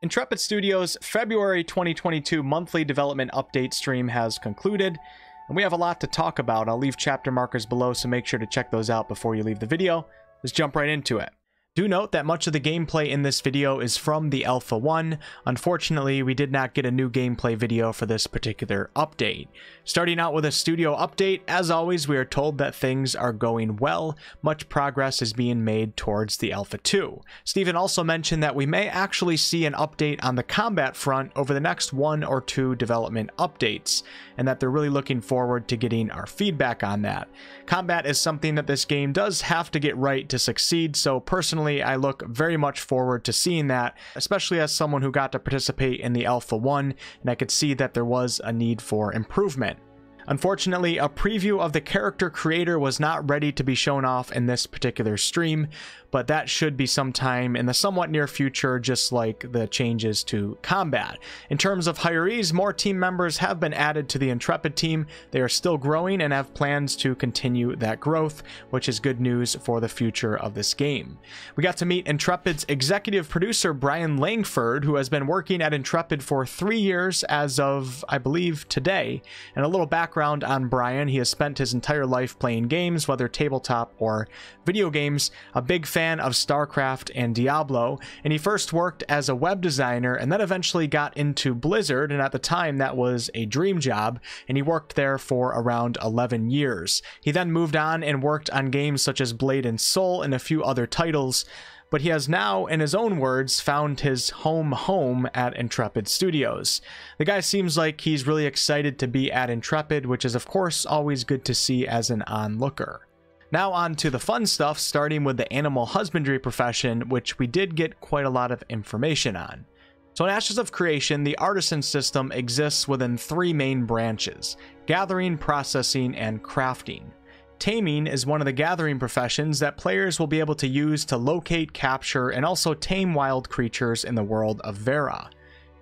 Intrepid Studios' February 2022 monthly development update stream has concluded, and we have a lot to talk about. I'll leave chapter markers below, so make sure to check those out before you leave the video. Let's jump right into it. Do note that much of the gameplay in this video is from the Alpha 1. Unfortunately, we did not get a new gameplay video for this particular update. Starting out with a studio update, as always, we are told that things are going well. Much progress is being made towards the Alpha 2. Steven also mentioned that we may actually see an update on the combat front over the next 1 or 2 development updates, and that they're really looking forward to getting our feedback on that. Combat is something that this game does have to get right to succeed, so personally, I look very much forward to seeing that, especially as someone who got to participate in the Alpha 1, and I could see that there was a need for improvement. Unfortunately, a preview of the character creator was not ready to be shown off in this particular stream, but that should be sometime in the somewhat near future, just like the changes to combat. In terms of hirees, more team members have been added to the Intrepid team. They are still growing and have plans to continue that growth, which is good news for the future of this game. We got to meet Intrepid's executive producer, Brian Langford, who has been working at Intrepid for 3 years as of, I believe, today. And a little background on Brian: he has spent his entire life playing games, whether tabletop or video games, a big fan of StarCraft and Diablo, and he first worked as a web designer and then eventually got into Blizzard, and at the time that was a dream job, and he worked there for around 11 years. He then moved on and worked on games such as Blade and Soul and a few other titles, but he has now, in his own words, found his home at Intrepid Studios. The guy seems like he's really excited to be at Intrepid, which is of course always good to see as an onlooker. Now on to the fun stuff, starting with the animal husbandry profession, which we did get quite a lot of information on. So in Ashes of Creation, the artisan system exists within 3 main branches: gathering, processing, and crafting. Taming is one of the gathering professions that players will be able to use to locate, capture, and also tame wild creatures in the world of Vera.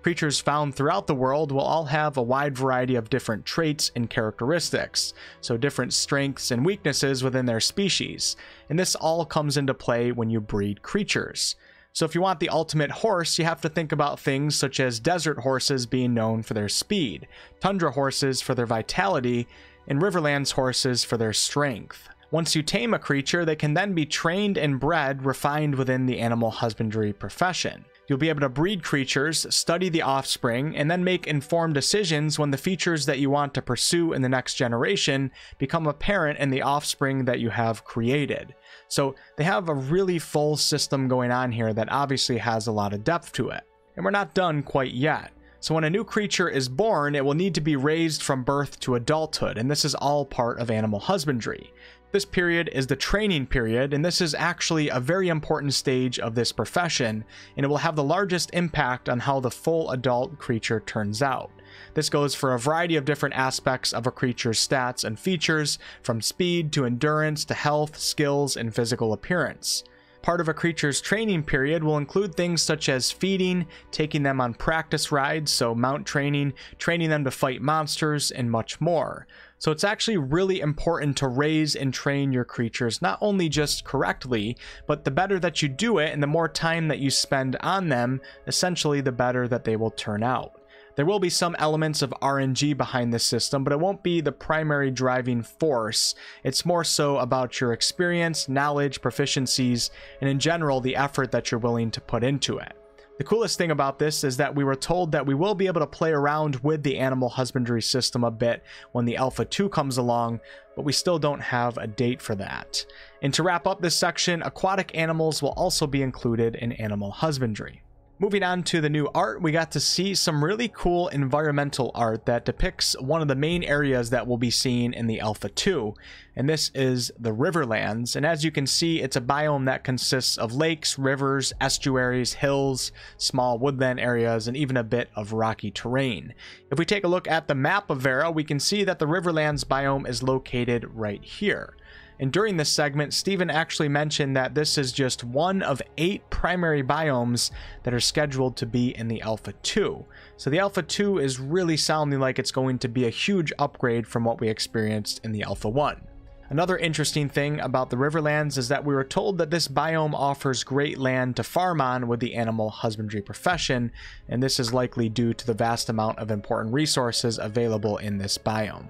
Creatures found throughout the world will all have a wide variety of different traits and characteristics, so different strengths and weaknesses within their species, and this all comes into play when you breed creatures. So if you want the ultimate horse, you have to think about things such as desert horses being known for their speed, tundra horses for their vitality, and Riverlands horses for their strength. Once you tame a creature, they can then be trained and bred, refined within the animal husbandry profession. You'll be able to breed creatures, study the offspring, and then make informed decisions when the features that you want to pursue in the next generation become apparent in the offspring that you have created. So they have a really full system going on here that obviously has a lot of depth to it. And we're not done quite yet. So when a new creature is born, it will need to be raised from birth to adulthood, and this is all part of animal husbandry. This period is the training period, and this is actually a very important stage of this profession, and it will have the largest impact on how the full adult creature turns out. This goes for a variety of different aspects of a creature's stats and features, from speed to endurance to health, skills, and physical appearance. Part of a creature's training period will include things such as feeding, taking them on practice rides, so mount training, training them to fight monsters, and much more. So it's actually really important to raise and train your creatures, not only just correctly, but the better that you do it and the more time that you spend on them, essentially the better that they will turn out. There will be some elements of RNG behind this system, but it won't be the primary driving force. It's more so about your experience, knowledge, proficiencies, and in general, the effort that you're willing to put into it. The coolest thing about this is that we were told that we will be able to play around with the animal husbandry system a bit when the Alpha 2 comes along, but we still don't have a date for that. And to wrap up this section, aquatic animals will also be included in animal husbandry. Moving on to the new art, we got to see some really cool environmental art that depicts one of the main areas that we'll be seeing in the Alpha 2, and this is the Riverlands. And as you can see, it's a biome that consists of lakes, rivers, estuaries, hills, small woodland areas, and even a bit of rocky terrain. If we take a look at the map of Vera, we can see that the Riverlands biome is located right here. And during this segment, Steven actually mentioned that this is just one of 8 primary biomes that are scheduled to be in the Alpha 2. So the Alpha 2 is really sounding like it's going to be a huge upgrade from what we experienced in the Alpha 1. Another interesting thing about the Riverlands is that we were told that this biome offers great land to farm on with the animal husbandry profession, and this is likely due to the vast amount of important resources available in this biome.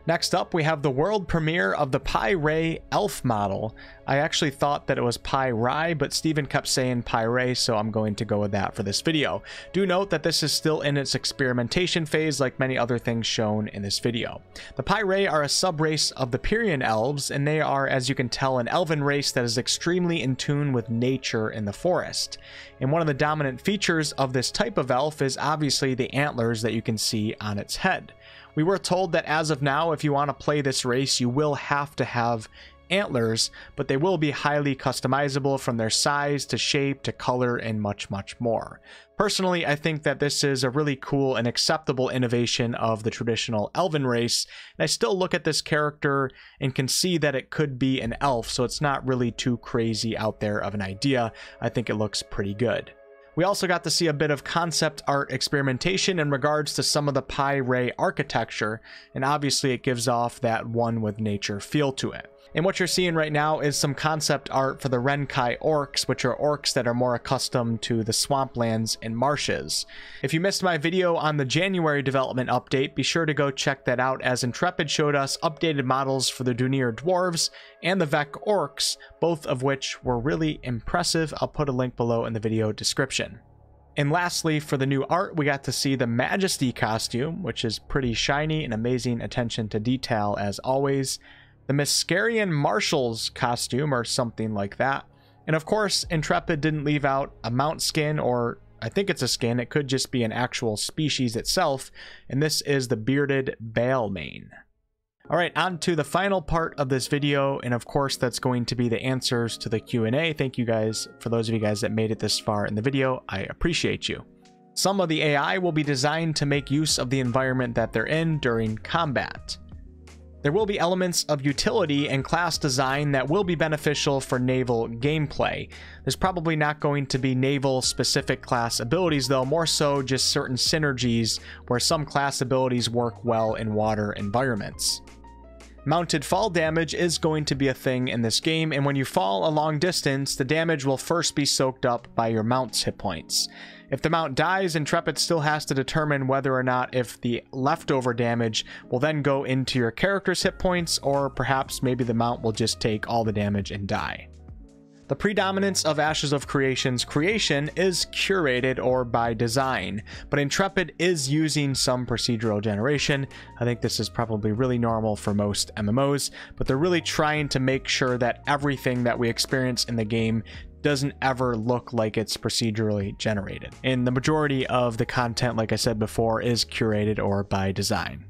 Next up, we have the world premiere of the Py'rai elf model. I actually thought that it was Py'rai, but Steven kept saying Py'rai, so I'm going to go with that for this video. Do note that this is still in its experimentation phase, like many other things shown in this video. The Py'rai are a subrace of the Py'rai elves, and they are, as you can tell, an elven race that is extremely in tune with nature in the forest. And one of the dominant features of this type of elf is obviously the antlers that you can see on its head. We were told that as of now, if you want to play this race, you will have to have antlers, but they will be highly customizable from their size to shape to color and much, much more. Personally, I think that this is a really cool and acceptable innovation of the traditional elven race, and I still look at this character and can see that it could be an elf, so it's not really too crazy out there of an idea. I think it looks pretty good. We also got to see a bit of concept art experimentation in regards to some of the Py'rai architecture, and obviously it gives off that one with nature feel to it. And what you're seeing right now is some concept art for the Renkai orcs, which are orcs that are more accustomed to the swamplands and marshes. If you missed my video on the January development update, be sure to go check that out, as Intrepid showed us updated models for the Dunir dwarves and the Vec orcs, both of which were really impressive. I'll put a link below in the video description. And lastly, for the new art, we got to see the Majesty costume, which is pretty shiny and amazing attention to detail as always. The Mascarian Marshal's costume, or something like that. And of course, Intrepid didn't leave out a mount skin, or I think it's a skin. It could just be an actual species itself. And this is the bearded Biome. Alright, on to the final part of this video, and of course that's going to be the answers to the Q&A. Thank you guys, for those of you guys that made it this far in the video. I appreciate you. Some of the AI will be designed to make use of the environment that they're in during combat. There will be elements of utility and class design that will be beneficial for naval gameplay. There's probably not going to be naval specific class abilities though, more so just certain synergies where some class abilities work well in water environments. Mounted fall damage is going to be a thing in this game, and when you fall a long distance, the damage will first be soaked up by your mount's hit points. If the mount dies, Intrepid still has to determine whether or not if the leftover damage will then go into your character's hit points, or perhaps maybe the mount will just take all the damage and die. The predominance of Ashes of Creation's creation is curated or by design, but Intrepid is using some procedural generation. I think this is probably really normal for most MMOs, but they're really trying to make sure that everything that we experience in the game doesn't ever look like it's procedurally generated. And the majority of the content, like I said before, is curated or by design.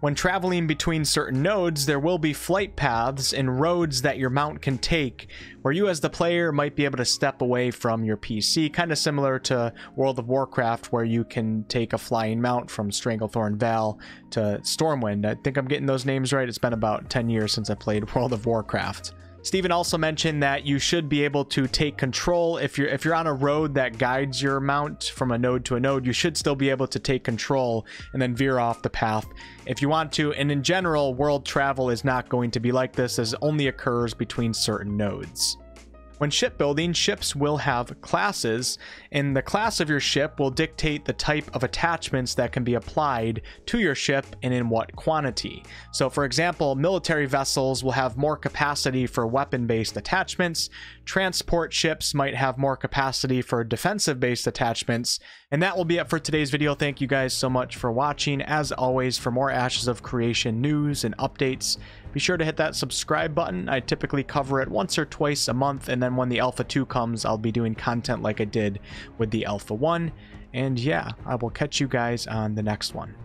When traveling between certain nodes, there will be flight paths and roads that your mount can take, where you as the player might be able to step away from your PC, kind of similar to World of Warcraft, where you can take a flying mount from Stranglethorn Vale to Stormwind. I think I'm getting those names right. It's been about 10 years since I played World of Warcraft. Steven also mentioned that you should be able to take control if you're on a road that guides your mount from a node to a node. You should still be able to take control and then veer off the path if you want to. And in general, world travel is not going to be like this, as it only occurs between certain nodes. When shipbuilding, ships will have classes, and the class of your ship will dictate the type of attachments that can be applied to your ship and in what quantity. So for example, military vessels will have more capacity for weapon-based attachments, transport ships might have more capacity for defensive-based attachments, and that will be it for today's video. Thank you guys so much for watching. As always, for more Ashes of Creation news and updates, be sure to hit that subscribe button. I typically cover it once or twice a month, and then when the Alpha 2 comes, I'll be doing content like I did with the Alpha 1. And yeah, I will catch you guys on the next one.